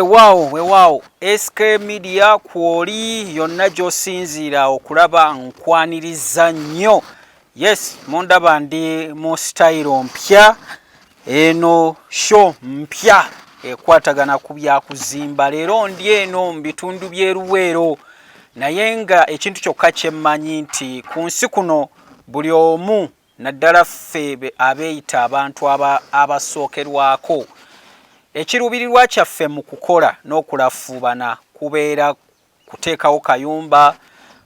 Wewala SK Media kwoli yonna gy'osinziira okulaba nkwaniriza nnyo. Yes, mundaba ndi mu style mpya, eno show mpya ekwatagana ku byakuzimba. Leero ndi eno mu bitundu by'Oluweero, naye nga ekintu kyokka kye mmanyi nti ku nsi kuno buli omu naddala ffe abeeyita abantu abasookerwako. Ekiruubirirwa kyaffe mu kukola n'okulafuubana kubeera kuteekawo kayumba,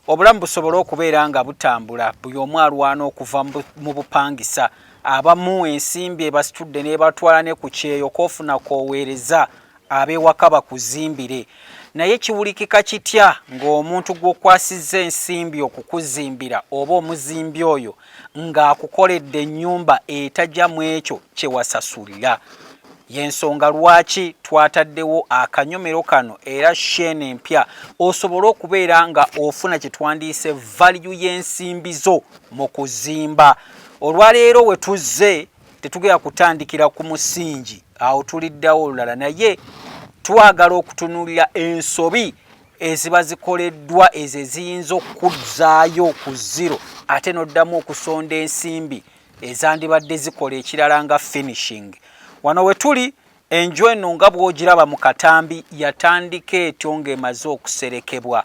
obulamu busobole okubeera nga butambula, buli omu alwana okuva mu bupangisa. Abamu ensimbi ebasitudde n'ebatwala ne ku kyeyo koofuna kooweereza ab'ewaka bakuzimbire. Naye kiwulikika kitya ng'omuntu gw'okwasizza ensimbi okukuzimbira oba omuzimbi oyo ng'akukoledde ennyumba etajja mu ekyo kye wasasulira? Yensonga lwaki twataddewo akanyomero kano era shene empya osobole okubeera nga ofuna kye twandiise value y'ensimbi zo mu kuzimba. Olwaleero we tuzze tetugenda kutandikira ku musingi awo tuliddawo olulala, naye twagala okutunuulira ensobi eziba zikoleddwa ezo eziyinza okuzzaayo ku zero ate n'oddamu okusonda ensimbi ezandibadde zikola ekirala nga finishing. Wano we tuli Enju eno nga bw'ogiraba mu katambi yatandika etyo ng'emaze okuserekebwa.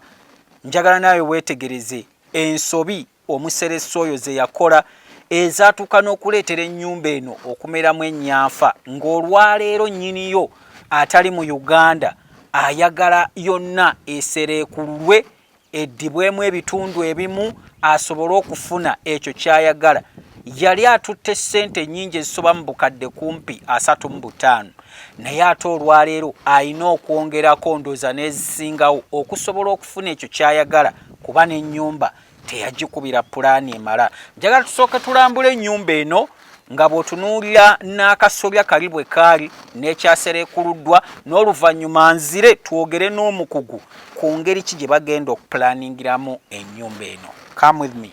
Njagala naawe weetegereze ensobi omuseresi oyo ze yakola ezaatuuka n'okuleetera ennyumba eno okumeramu ennyanfa, ng'olwaleero nnyiniyo atali mu Uganda ayagala yonna esereekulwe eddibwemu ebitundu ebimu asobole okufuna ekyo ky'ayagala. Yali atutte ssente nnyingi ezisoba mu bukadde kumpi 35, naye ate olwaleero alina okwongerako ndooza n'ezisingawo okusobola okufuna ekyo ky'ayagala, kuba n'ennyumba teyagikubira pulaani emala. Njagala tusooke tulambule ennyumba eno nga bw'otunuulira n'akasolya kali bwe kaali n'ekyasereekuluddwa, n'oluvannyuma nzire twogere n'omukugu ku ngeri ki gye bagenda okupulaaningiramu ennyumba eno. Come with me.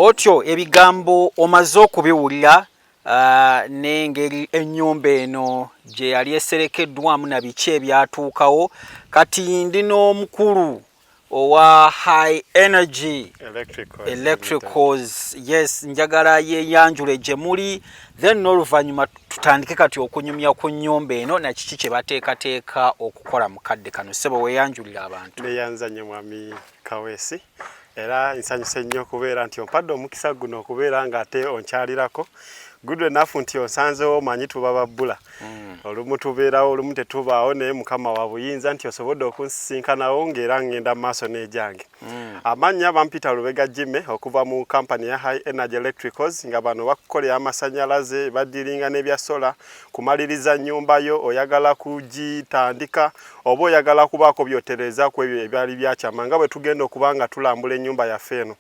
Otyo ebigambo omaze okubiwulira n'engeri ennyumba eno gye yali eserekeddwamu na biki ebyatuukawo. Kati ndi n'omukulu owa High Energy Electricals. Yes, njagala yeyanjule gye muli, then n'oluvannyuma tutandike kati okunyumya ku nnyumba eno na kiki kye bateekateeka okukola mu kadde kano. Ssebo weeyanjulira abantu. Neyanzanye mwami Kaweesi. Era nsanyuse nnyo kubeera nti ompadde omukisa guno okubeera ng'ate onkyalirako. Good enough nti osanzewo omanyi tuba babbula. Olumu tubeerawo, olumu tetubaawo, naye Mukama wa buyinza nti osobodde okunsisinkanawo ng'era ngenda mu maaso n'egyange. Amannya bampita Lubega Jimmy okuva mu kampani ya High Energy Electricals, nga bano bakukolera amasannyalaze, baddiringa n'ebya sola, kumaliriza nnyumba yo oyagala kugitandika oba oyagala kubaako byotereza ku ebyo ebyali byakyama, nga bwe tugenda okuba nga tulambula ennyumba yaffe eno.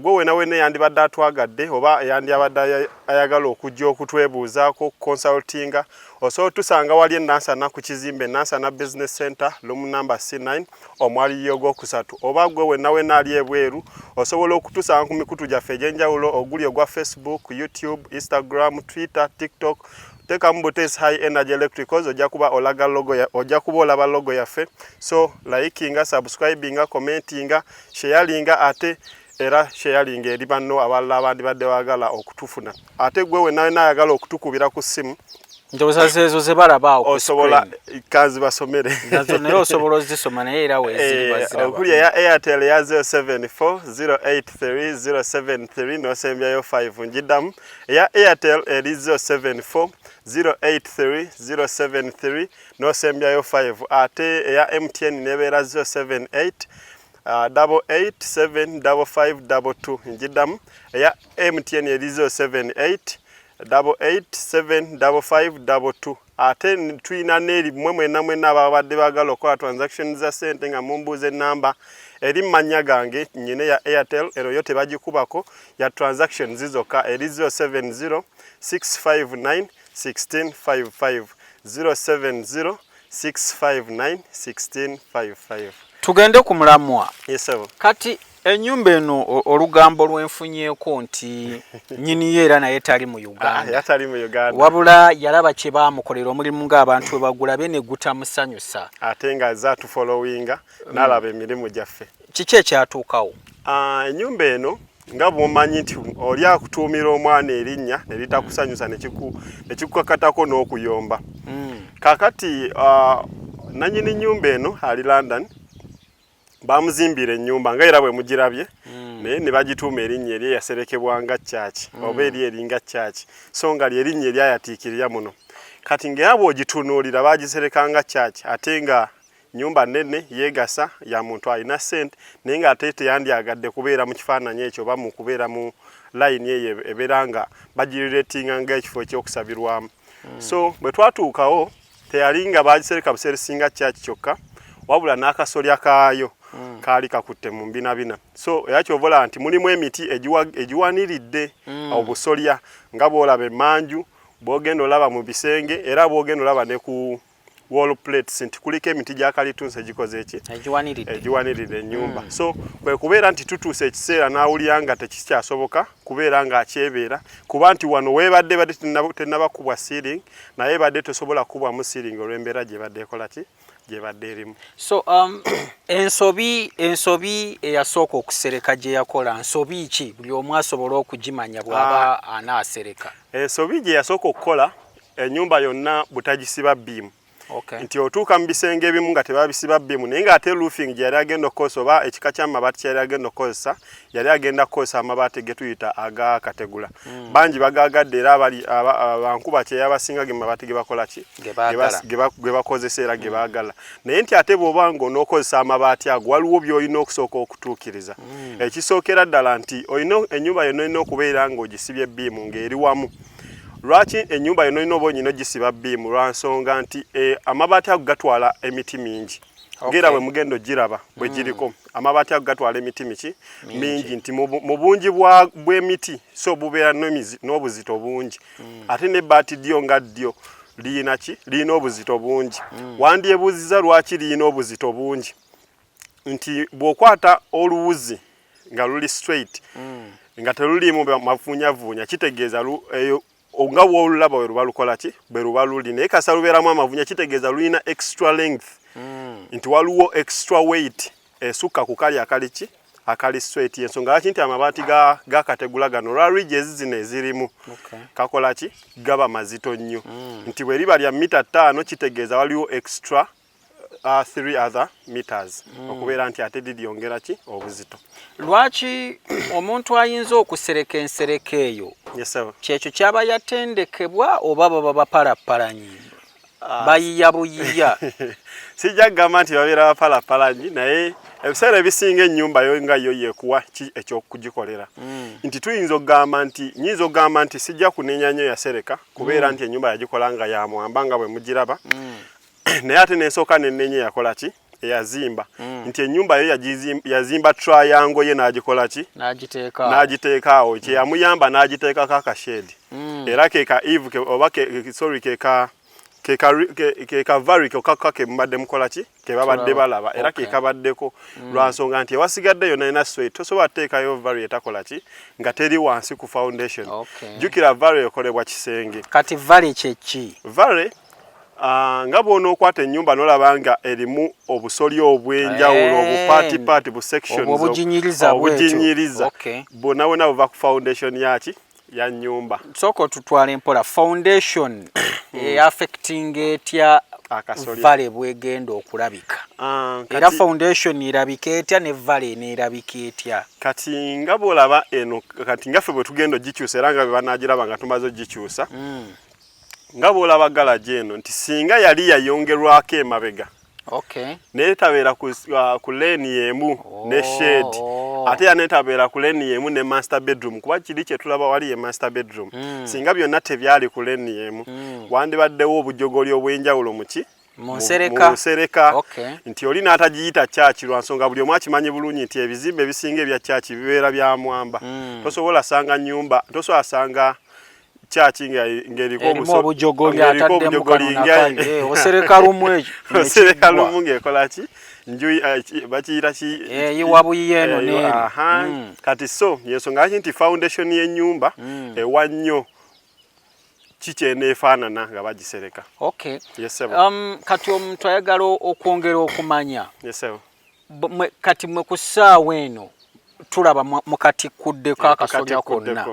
Gwe wena yandibadde atwagadde oba yandibadde ayagala okujja okutwebuuzaako consultinga, osobola tusanga wali Nansana ku kizimbe Nansana Business Center room number C9 omwaliyo ogwokusatu, oba gwe wena ali ebweru osobola okutusanga ku mikutu gyaffe egy'enjawulo oguli ogwa Facebook, YouTube, Instagram, Twitter, TikTok. Teka mbutesi High Energy Electricals ojja kuba olaba logo yaffe. So likinga, subscribinga, commentinga, sharinga ate era sharinga eri banno abalala abandibadde baagala okutufuna. Ate gwe wena ayagala okutukubira ku ssimu, ndowooza zeezo ze balaba osobola kanzi basomere. Nazo naye osobola ozisoma naye era weeziri baziraba. Okuli ya Airtel ya 074-083-073 n'osembyayo 5 njiddamu. Ya Airtel eri 074-083-073 n'osembyayo 5. Ate eya MTN nebeera 078-88-75522 njiddamu. Eya MTN eri 078 8875522 ate tulina n'eri mwenna ababadde baagala okukola transaction za ssente nga mumbuuza ennamba eri mannya gange nyine ya Airtel ero yo tebagikubako ya transaction zizokka eri 070 659 1655 070 659 1655. Tugende ku mulamwa. Yes sir. Kati ennyumba eno olugambo lwenfunyeeko nti nnyini ye era naye tali mu Uganda. Yatali mu Uganda. Wabula yalaba kye baamukolera omulimu ng'abantu bwe bagula be ne gutamusanyusa. Ate nga azza tufollowinga n'alaba emirimu gyaffe. Kiki ekyatuukawo? Ennyumba eno nga bw'omanyi nti oli akutuumira omwana erinnya ne litakusanyusa ne kikukakatako n'okuyomba. Kakati nannyini nnyumba eno ali London bamuzimbira ennyumba nga era bwe mugirabye naye ne bagituuma erinnya eri yaserekebwanga church oba eri eringa church so nga lyerinnya eryayatiikirira muno kati ng'era bw'ogitunuulira bagiserekanga church ate nga nyumba nnene yeegasa ya muntu alina ssente naye ng'ate teyandyagadde kubeera mu kifaananyi ekyo oba mu kubeera mu layini eyo ebeera nga bagirireetinga ng'ekifo ekyokusabirwamu so bwe twatuukawo teyali nga bagisereka buseresinga church kyokka wabula n'akasolya kaayo kaali kakutte mu mbinabina so era kyovola nti mulimu emiti egiwaniridde obusolya nga bw'olaba emmanju bw'ogenda olaba mu bisenge era bw'ogenda olaba ne ku wall plates nti kuliko emiti gya kalitunsi egikoze eki egiwaniridde ennyumba so kwe kubeera nti tutuuse ekiseera n'awulira nga tekikyasoboka kubeera ng'akyebeera kuba nti wano weebadde badde tennabakubwa ceiling naye badde tosobola kubwamu ceiling olw'embeera gye badde ekola ki gye badde erimu so ensobi eyasooka okusereka gye yakola nsobi ki buli omu asobola okugimanya bw'aba anaasereka ensobi gye yasooka okukola ennyumba yonna butagisiba bbiimu nti otuuka mu bisenge ebimu nga tebabisiba bbiimu naye ng'ate roofing gye yali agenda okukozesa oba ekika ky'amabaati kye yali agenda okukozesa yali agenda kukozesa amabaati ge tuyita agakategula bangi bagaagadde era abankuba kye yabasinga ge mabaati ge bakola ki ge bakozesa era ge baagala naye nti ate bw'oba ng'onookozesa amabaati ago waliwo by'olina okusooka okutuukiriza ekisookera ddala nti ennyumba yonna olina okubeera ng'ogisibye bbiimu ng'eri wamu lwaki ennyumba yonna olina oba onyina ogisiba bbiimu lwa nsonga nti amabaati ago gatwala emiti mingi ng'era bwe mugenda ogiraba bwe giriko amabaati ago gatwala emiti mingi nti mu bungi bw'emiti so bubeera n'obuzito bungi ate n'ebbaati ddyo nga ddyo liyina ki liyina obuzito bungi wandyebuuziza lwaki liyina obuzito bungi nti bw'okwata oluwuzi nga luli straight nga terulimu mavuunyavuunya kitegeeza nga w'olulaba bwe luba lukola ki bwe luba luli naye kasa lubeeramu amavuunya kitegeeza lulina extra length nti waliwo extra weight esukka ku kali akali ki akali straight ensonga lwaki nti amabaati gakategula gano olwa ridges zino ezirimu kakola ki gaba mazito nnyo nti bwe liba lya mita 5 kitegeeza waliwo extra 3 other meters okubeera nti ate liryongera ki obuzito lwaki omuntu ayinza okusereka ensereka eyo kyekyo kyaba yatendekebwa oba baba bapalappalanyi bayiya buyiya sijja kugamba nti babeera bapalappalanyi naye ebiseera ebisinga ennyumba yo nga yo yeekuwa ki ekyokugikolera nti tuyinza okugamba nti sijja kunenya nnyo yasereka kubeera nti ennyumba yagikola nga yamwamba nga bwe mugiraba naye ate n'ensooka n'ennenye yakola ki eyazimba nti ennyumba yo yazimba triangle ye n'agikola ki n'agiteeka awo kye yamuyamba n'agiteekako akashedi era keka eve oba keka vari kokaka ke mbadde mukola ki ke babadde balaba era kekabaddeko lwa nsonga nti ewasigadde yonna ina sweet tosobola teekayo vari etakola ki nga teri wansi ku foundation jjukira vari ekolebwa kisenge kati vari kyeki vari nga bw'onookwata ennyumba n'olaba nga erimu obusolya obw'enjawulo obupaatipaati bu sections obuginyiriza bwonna bwonna buva ku foundation yaki ya nnyumba sooka tutwala empola foundation affecting etya vale bwegenda okulabika era foundation erabika etya ne vale neerabika etya kati nga bw'olaba eno kati ngaffe bwe tugenda ogikyusa era nga bwe banaagiraba nga tumaze ogikyusa nga bw'olaba galaji eno nti singa yali yayongerwako emabega naye tabeera ku leeni y'emu ne shade ate yanetabeera ku leni yemu ne master bedroom kuba kiri kye tulaba wali ye master bedroom singa byonna tebyali ku leni yemu wandibaddewo obujogoli obw'enjawulo muki Musereka nti oli n'atagiyita church lwa nsonga buli omu akimanyi bulungi nti ebizimbe ebisinga ebya church bibeera bya mwamba tosobola sanga nyumba tosobola sanga church ng'eriko obujogoli ataddemu kanunakaye osereka lumu osereka lumu ng'ekola ki nju bakiyita ki yiwabuyi eno n'eri kati so yensonga lwaki nti foundation y'ennyumba ewa nnyo kikyeneefaanana nga bagisereka. Kati omuntu ayagala okwongera okumanya yesebo kati mwe ku ssaawa eno tulaba mukatikuddeko akasolya konna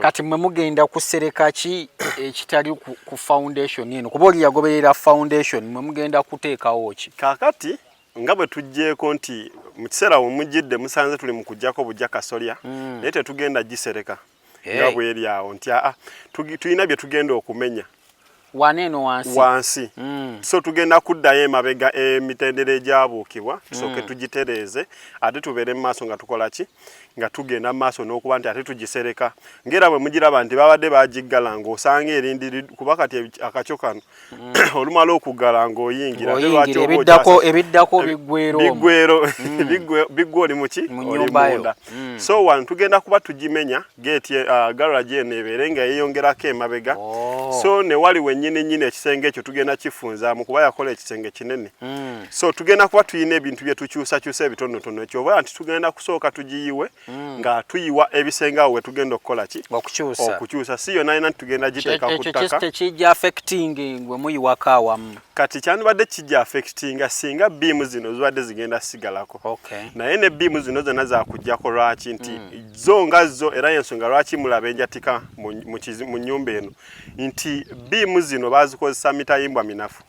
kati mwe mugenda kusereka ki ekitali ku foundation eno kuba oli yagoberera foundation mwe mugenda kuteekawo ki kaakati nga bwe tujjeeko nti mu kiseera we mujjidde musanze tuli mu kuggyako bujja kasolya naye tetugenda gisereka nga bweri awo nti tulina bye tugenda okumenya waneeno wansi so tugenda kuddayo emabega emitendera egyabuukibwa tusooke tugitereeze ate tubeere mu maaso nga tukola ki nga tugenda mu maaso n'okuba nti ate tugisereka ng'era bwe mugiraba nti babadde baagiggala ng'osanga erindi kuba kati akakyo kano olumala okuggala ng'oyingira ebiddako biggwe oli muki oli munda so wano tugenda kuba tugimenya geeti galula gyeno ebeere nga yeeyongerako emabega so ne wali wennyini ekisenge ekyo tugenda kifunzaamu kuba yakola ekisenge kinene so tugenda kuba tuyina ebintu bye tukyusakyusa ebitonotono ekyobola nti tugenda kusooka tugiyiwe nga tuyiwa ebisenge awo we tugenda okukola ki okukyusa si yonna yina tugenda giteeka ku ttaka tekijja affecting gwe muyiwako awamu kati kyandibadde kijja affectinga singa biimu zino zibadde zigenda sigalako naye ne biimu zino zonna zakujjako lwaki nti zo nga zo era yensonga lwaki mulaba enjatika mu nnyumba eno nti biimu zino bazikozesa mitayimbwa minafu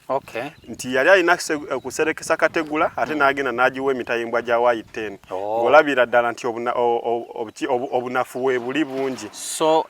nti yali alina kuserekesa kategula ate n'agenda n'agiwa emitayimbwa gya wayi 10 ng'olabira ddala nti obunafu we buli bungi so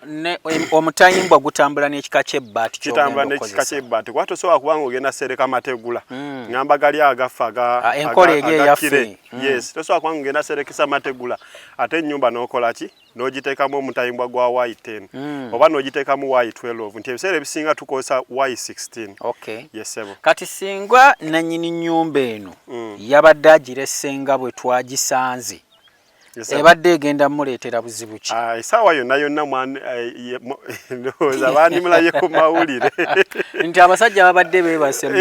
omutayimbwa gutambula n'ekika ky'ebbaati kitambula n'ekika ky'ebbaati kuba tosobola kubanga ogenda sereka mategula ngamba gali agafa enkola eri eyaffe yes tosobola kubanga ogenda serekesa mategula ate ennyumba n'okola ki n'ogiteekamu omutayimbwa gwa wayi 10 oba n'ogiteekamu wayi 12 nti ebiseera ebisinga tukozesa wayi 16 yesebo kati singa nannyini nnyumba eno yabadde agiresenga bwe twagisanze ebadde egenda muleetera buzibu ki essaawa yonna ndowooza bandimulaye ku mawulire nti abasajja babadde beebase mu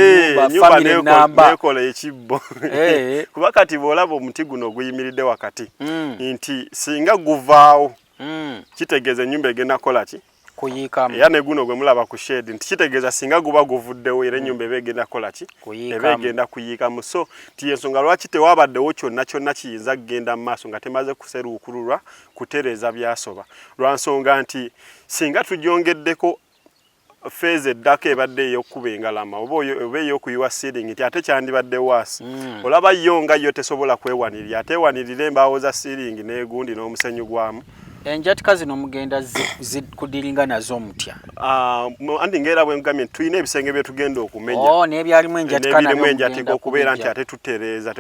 nyumba famire namba nekola ekibbo kuba kati bw'olaba omuti guno oguyimiridde wakati nti singa guvaawo kitegeeza ennyumba egenda kukola ki kuyiikamu era ne guno gwe mulaba ku shade nti kitegeeza singa guba guvuddewo era ennyumba eba egenda kukola ki eba egenda kuyiikamu so nti ensonga lwaki tewabaddewo kyonna kiyinza kugenda mu maaso nga temaze kuseruukululwa kutereeza byasoba lwa nsonga nti singa tugyongeddeko feezi eddako ebadde ey'okkuba engalama oba ey'okuyiwa ceiling nti ate kyandibadde waasi olaba yo nga yo tesobola kwewanirira ate ewanirira embaawo za ceiling n'egundi n'omusenyu gwamu enjatika zino mugenda kudiringa nazo mutya anti ng'era bwe ngambye tulina ebisenge bye tugenda okumenya n'ebyalimu enjatika okubeera nti ate tutereeza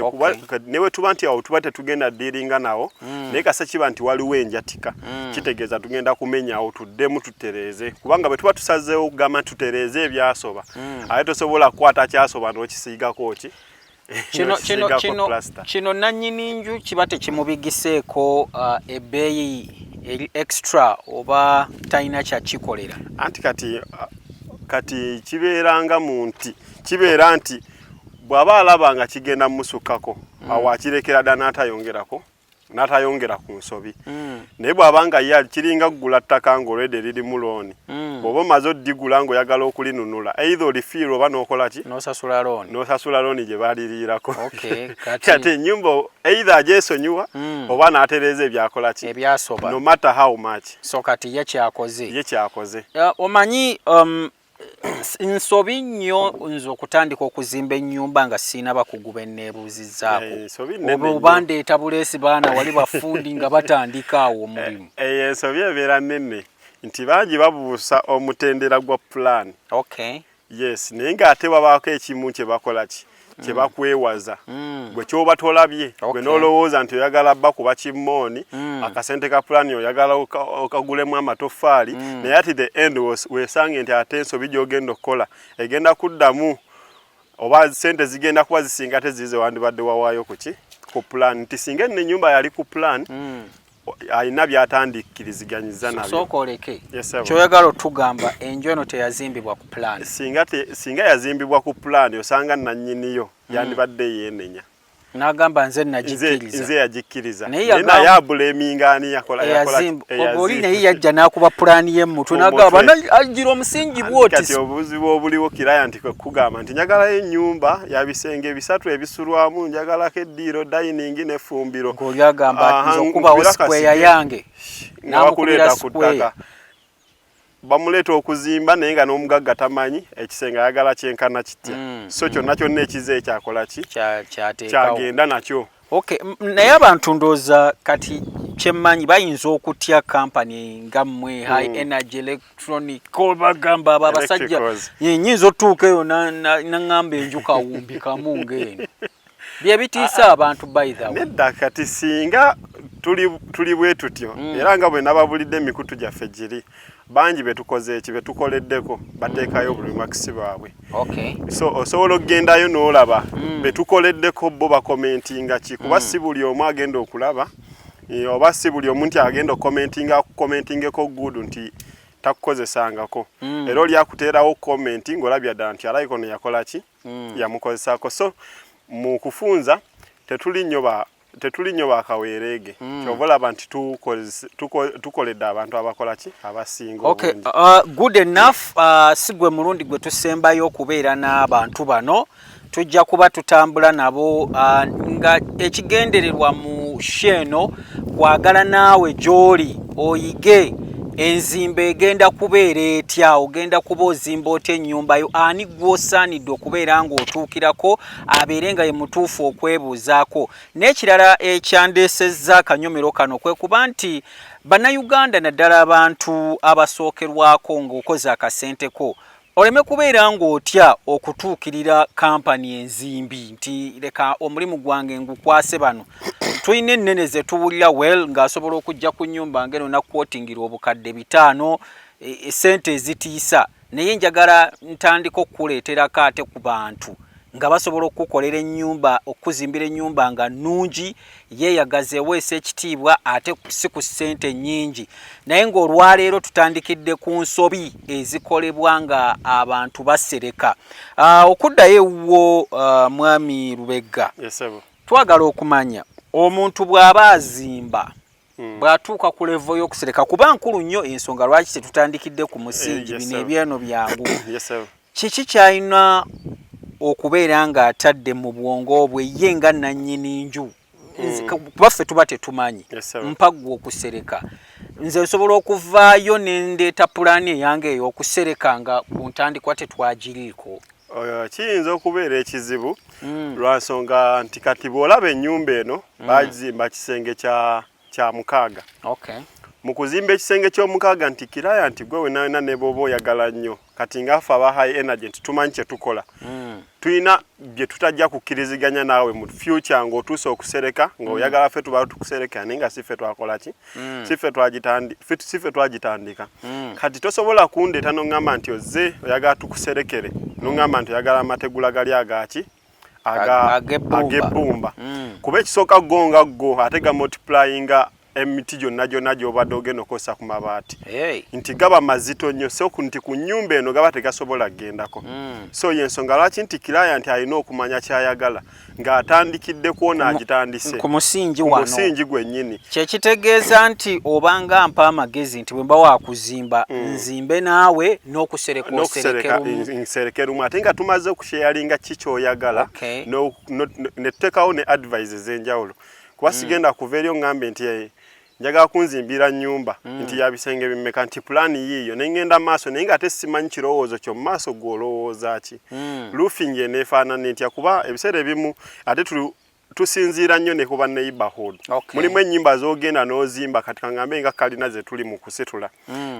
ne bwe tuba nti awo tuba tetugenda diringa nawo naye kase kiba nti waliwo enjatika kitegeeza tugenda kumenyawo tuddemu tutereeze kubanga bwe tuba tusazeewo okugamba tutereeze ebyasoba ate tosobola kukwata kyasoba n'okisiigako ki kino nannyini nju kiba tekimubigiseeko ebbeeyi eri extra oba talina kyakikolera anti kati kibeeranga kibeera nti bw'aba alaba nga kigenda mumusukkako awo akirekera dda n'atayongera ku nsobi naye bw'abanga ye kiringa kugula ttaka ng'olwedde lirimu looni bw'oba omaze oddigula ng'oyagala okulinunula either olifiirwa oba n'okola ki n'osasula looni gye baaliriirako kati ennyumba either agyesonyiwa oba n'atereeza ebyakola ki no matter how much so kati ye kyakoze omanyi nsobi nnyo nze okutandika okuzimba ennyumba nga siina bakugu neebuuzizzaako oba ndeeta buleesi baana wali bafundi nga batandika awo omulimu ensobi ebeera nnene nti bangi babuusa omutendera gwa plan yes naye ng'ate wabaako ekimu kye bakola ki kye bakwewaza gwe kyoba tolabye gwe nolowooza nti oyagala bba kuba kimmooni akasente ka pulaani oyagala okagulemu amatoffaali naye ati the end weesange nti ate ensobi gy'ogenda okukola egenda kuddamu oba sente zigenda kuba zisinga ate zize wandibadde wawaayo ku pulaani nti singa enno ennyumba yali ku pulaani alina byatandikiriziganyiza nabyo sooka oleke kyoyagala otugamba enju eno teyazimbibwa ku pulaani singa yazimbibwa ku pulaani osanga nannyiniyo yandibadde yeenenya n'agamba nze nagikkiriza nze yagikkiriza naye abuleminga ani oli naye yajja n'akuba pulaani y'emmutu n'agamba agira omusingi bwoti kati obuzibu obuliwo kiraya nti kugamba nti njagalayo ennyumba ya bisenge bisatu ebisulwamu njagalako eddiiro dayiningi n'effumbiro ng'oli agamba nze okubawo sikweya yange n'amukuleeta ku ttaka bamuleeta okuzimba naye nga n'omugagga tamanyi ekisenge ayagala kyenkana kitya so kyonna kyonna ekize ekyakola ki kyagenda nakyo naye abantu ndooza kati kyemmanyi bayinza okutya kampani nga mmwe high energy electronic bagamba abo abasajja nyinza otuuka eyo naŋŋamba enju kawumbi kamu ng'eno bye bitiisa abantu by the way nedda kati singa tuli bwe tutyo era nga bwe nababulidde emikutu gyaffe giri bangi betukoze eki betukoleddeko bateekayo buli makisi baabwe so osobola okugendayo n'olaba betukoleddeko bo bakomentinga ki kuba si buli omu agenda okulaba oba si buli omu nti agenda okukomentingeko gudu nti takukozesangako era oli akuteerawo komenti ng'olabya ddala nti alayiko ne yakola ki yamukozesako so mu kufunza tetuli nnyo bakaweereege kyova olaba nti tukoledde abantu abakola ki abasinga good enough si gwe mulundi gwe tusembayo okubeera n'abantu bano tujja kuba tutambula nabo nga ekigendererwa mu sheeno kwagala naawe gy'oli oyige enzimba egenda kubeera etya ogenda kuba ozimba otya ennyumba yo ani gw'osaanidde okubeera ng'otuukirako abeere nga ye mutuufu okwebuuzaako n'ekirala ekyandeesezza akanyomero kano kwe kuba nti bannayuganda naddala abantu abasookerwako ng'okoze akasenteko oleme kubeera ng'otya okutuukirira kampani enzimbi nti leka omulimu gwange ngukwase bano tulina ennene ze tuwulira ng'asobola okujja ku nnyumba ngeno nakwotingira obukadde 5 sente ezitiisa naye njagala ntandika okukuleeterako ate ku bantu nga basobola okukolera ennyumba okuzimbira ennyumba nga nnungi yeeyagaza eweesa ekitiibwa ate si ku ssente nnyingi naye ng'olwaleero tutandikidde ku nsobi ezikolebwa nga abantu basereka okuddayo ewuwo mwami Lubega twagala okumanya omuntu bw'aba azimba bw'atuuka ku levo y'okusereka kuba nkulu nnyo ensonga lwaki tetutandikidde ku musingi bino ebyeno byangu kiki kyalina okubeera ng'atadde mu bwongo bwe ye nga nannyini nju baffe tuba tetumanyi mpaggwa okusereka nze nsobola okuvaayo nendeeta pulaani eyange ey'okusereka nga ku ntandikwa tetwagiriiko kiyinza okubeera ekizibu lwa nsonga nti kati bw'olaba ennyumba eno bazimba kisenge kya 6 mu kuzimba ekisenge ky'omukaaga nti kiraya nti gwe wenawena ne bw'oba oyagala nnyo kati ngaffe aba high energy nti tumanyi kye tukola tulina bye tutajja kukkiriziganya naawe mu future ng'otuuse okusereka ng'oyagala ffe tuba tukusereka naye nga si ffe twakola ki si ffe twagitandika kati tosobola kundeeta n'oŋŋamba nti ozze oyagala tukuserekere n'oŋŋamba nti oyagala amategula gali agaki ag'ebbumba kuba ekisooka go nga go ate ga multiplyinga emiti gyonna gy'obadde ogenda okozesa ku mabaati nti gaba mazito nnyo so nti ku nnyumba eno gaba tegasobola kgendako so yensonga lwaki nti kiraya nti alina okumanya kyayagala ng'atandikidde kwona agitandise ku musingi gwennyini kyekitegeeza nti obanga mpa amagezi nti bwe mba wakuzimba nzimbe naawe n'okusereka rumu ate nga tumaze okusheyalinga ki kyoyagala netuteekawo ne advice ez'enjawulo kuba sigenda kuva eri oŋŋambe nti njagala kunzimbira nnyumba nti yabisenge bimmeka nti pulaani yiiyo nengenda maaso naye nga ate simanyi kirowoozo kyo mu maaso gw'olowooza ki roofing eneefaanana etya kuba ebiseera ebimu ate tusinziira nnyo ne kuba neighborhood. Mulimu ennyimba z'ogenda n'ozimba kati kangambe nga kalina ze tuli mu kusitula.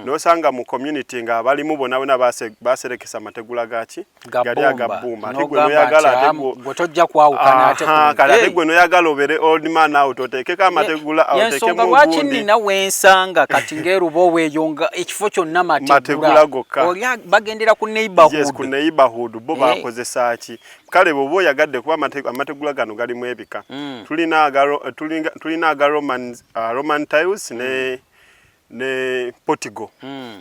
N'osanga mu community nga abalimu bonna bonna baserekesa amategula gaki gali agabbuma. Ate gwe noyagala gwe tojja kwawukana ate ate gwe noyagala obere old man out oteekeko amategula oteekemu ogundi. Lwaki nina wensanga kati ng'erubo weeyonga ekifo kyonna mategula gokka. Oli bagendera ku neighborhood. Yes, ku neighborhood bo bakozesa ki. Kale bw'oba oyagadde kuba amategula gano galimu ebika. Tulina aga Roman tiles ne Portugal.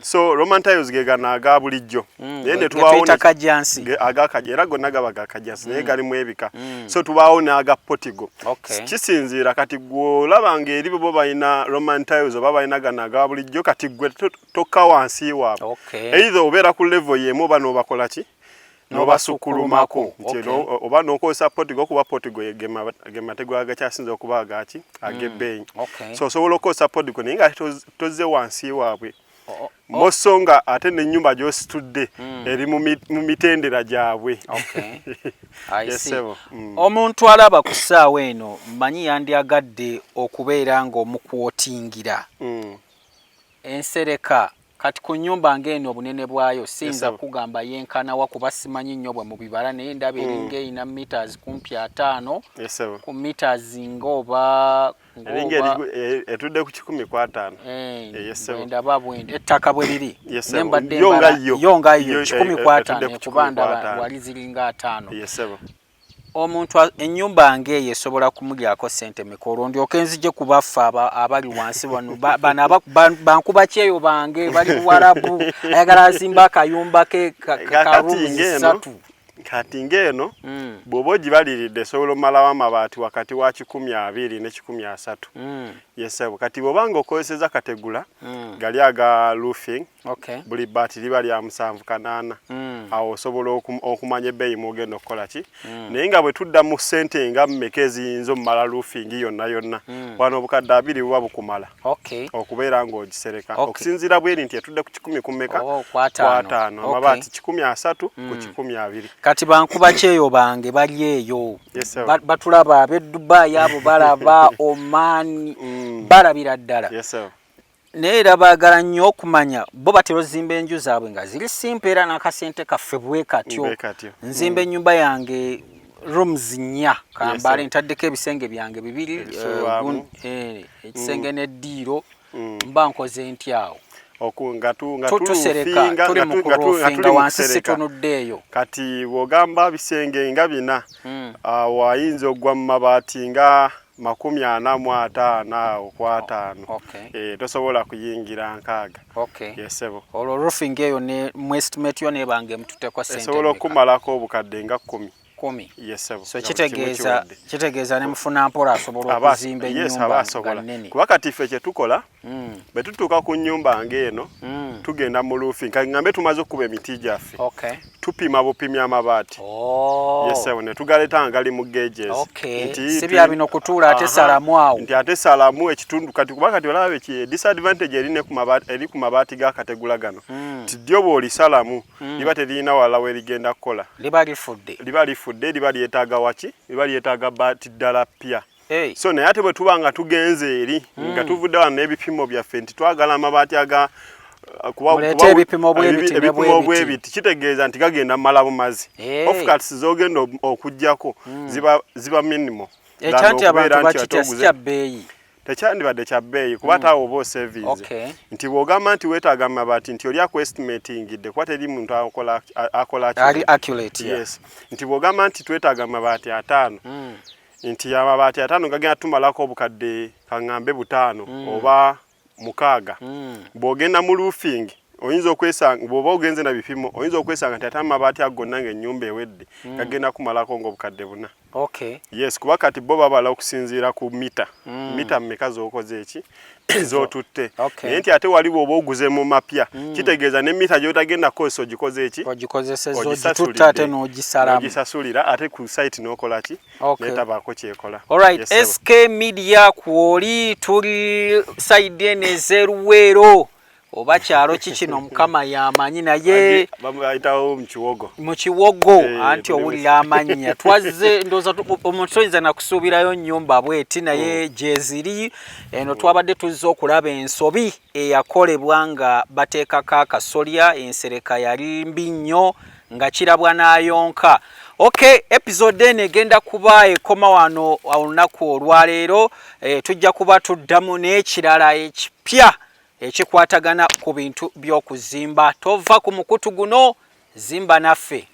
So Roman tiles ge gana aga bulijjo. Yene tubaone aga kajera gonna gaba gakajansi naye galimu ebika. So tubaone aga Portugal. Kisinziira kati gwo labanga eri bo bayina Roman tiles oba bayina gana aga bulijjo kati gwe tokka wansi waabo. Either obeera ku level yemu bano bakola ki nobasukulumako oba nokozesa Portugal kuba Portugal ge mategula agakyasinza okuba agaki agebbeeyi. So osobola okukozesa Portugal naye nga tozze wansi waabwe mosonga ate n'ennyumba gy'ositudde eri mu mitendera gyabwe. Omuntu alaba ku ssaawa eno mmanyi yandyagadde okubeera ng'omukwotingira ensereka kati ku nnyumba ng'eno obunene bwayo siyinza kugamba yenkana wa kuba simanyi nnyo bwe mu bibala naye ndaba eringa eyina meters kumpi 5 ku meters ng'oba etudde ku 10 ndaba bwende ettaka bwe liri nembadde yonga yo 10 kuba ndaba wali ziringa 5. Omuntu ennyumba ngeeyo esobola kumulyako ssente mikolo ndyoke nzije kubaffe abali wansi wano bano bankuba kyeyo bange bali Buwarabu ayagala azimba akayumba ke karuzi 3. Kati ngeno bw'oba ogibaliridde esobola omalawo amabaati wakati wa 12 ne 13. Yesebo kati bw'obanga okozeseza kategula gali aga roofing buli baati liba lya 7-8 awo osobola okumanya ebbeeyi mugenda okukola ki naye nga bwe tudda mu ssente nga mmeka eziyinza omumala roofing yonna wano obukadde 2 buba bukumala okubeera ng'ogisereka okusinziira bweri nti etudde ku 10 kumeka ku 5 amabaati 13 ku 12. Kati bankuba kyeyo bange bali eyo batulaba ab'e Dubai abo balaba Oman balabira ddala naye era baagala nnyo okumanya bo batera ozimba enju zaabwe nga ziri simple era n'akasente kaffe bwe katyo. Nzimba ennyumba yange rooms 4 kambale ntaddeko ebisenge byange 2 ekisenge n'eddiiro mba nkoze ntyawo tusereka tuli mu kurofinga wansi situnuddeeyo. Kati bw'ogamba bisenge nga 4 wayinza ogwa mu mabaati nga 45 5. Tosobola kuyingira 6. Yesebo olwo roofing eyo ne mu estimate yo nebange mtutekwa ssente esobola okumalako obukadde nga 10. Yesebo so kitegeeza ne mufuna mpola asobola okuzimba ennyumba nnene. Kuba kati ffe kye tukola bwe tutuuka ku nnyumba ng'eno tugenda mu roofing kati ngambe tumaze okuba emiti gyaffe tupima bupimi amabaati. Yesebo ne tugaleeta ngali mu gauges si bya bino kutuula ate salamu awo nti ate salamu ekitundu kati kuba kati olabe ki disadvantage eri ku mabaati ga kategula gano nti ddyo bw'oli salamu liba teririna wala we ligenda kukola liba lifudde liba lyetaaga waki liba lyetaaga baati ddala pya. So naye ate bwe tuba nga tugenze eri nga tuvudde wano n'ebipimo byaffe nti twagala amabaati aga ebipimo bw'ebiti kitegeeza nti gagenda mmala bumazi. Of course zogenda okujjako ziba minimal. Ekyanti abantu bakitya kya bbeeyi tekyandibadde kya bbeeyi kuba taawo oba osevinze nti bw'ogamba nti weetaaga amabaati nti oli estimatingidde kuba teri muntu akola accurate. Nti bw'ogamba nti twetaaga amabaati 5 nti amabaati 5 gagenda tumalako obukadde kaŋŋambe 5 oba 6. Bw'ogenda mu roofing oyinza okwesanga bw'oba ogenze na bipimo oyinza okwesanga nti ate amabaati agonna ng'ennyumba ewedde gagenda kumalako ng'obukadde 4. Yes kuba kati bo babala okusinziira ku mita mmeka z'okoze eki z'otutte naye nti ate wali bw'oba oguze mu mapya kitegeeza ne mita gy'otagenda kukozesa ogikoze eki ogisasulira ate ku site n'okola ki neetabaako kyekola. SK Media kwoli tuli side eno ez'Oluweero oba kyalo kikino mukama yamanyi naye bayitawo mu kiwogo anti owulira amannya twazze ndooza omuntu oyinza nakusuubirayo nnyumba bweti naye gyeziri eno twabadde tuzze okulaba ensobi eyakolebwa nga bateekako akasolya ensereka yali mbi nnyo nga kirabwa n'ayonka. Okay, episode eno egenda kuba ekoma wano olunaku olwaleero. Tujja kuba tuddamu n'ekirala ekipya ekikwatagana ku bintu by'okuzimba. Tova ku mukutu guno, zimba naffe.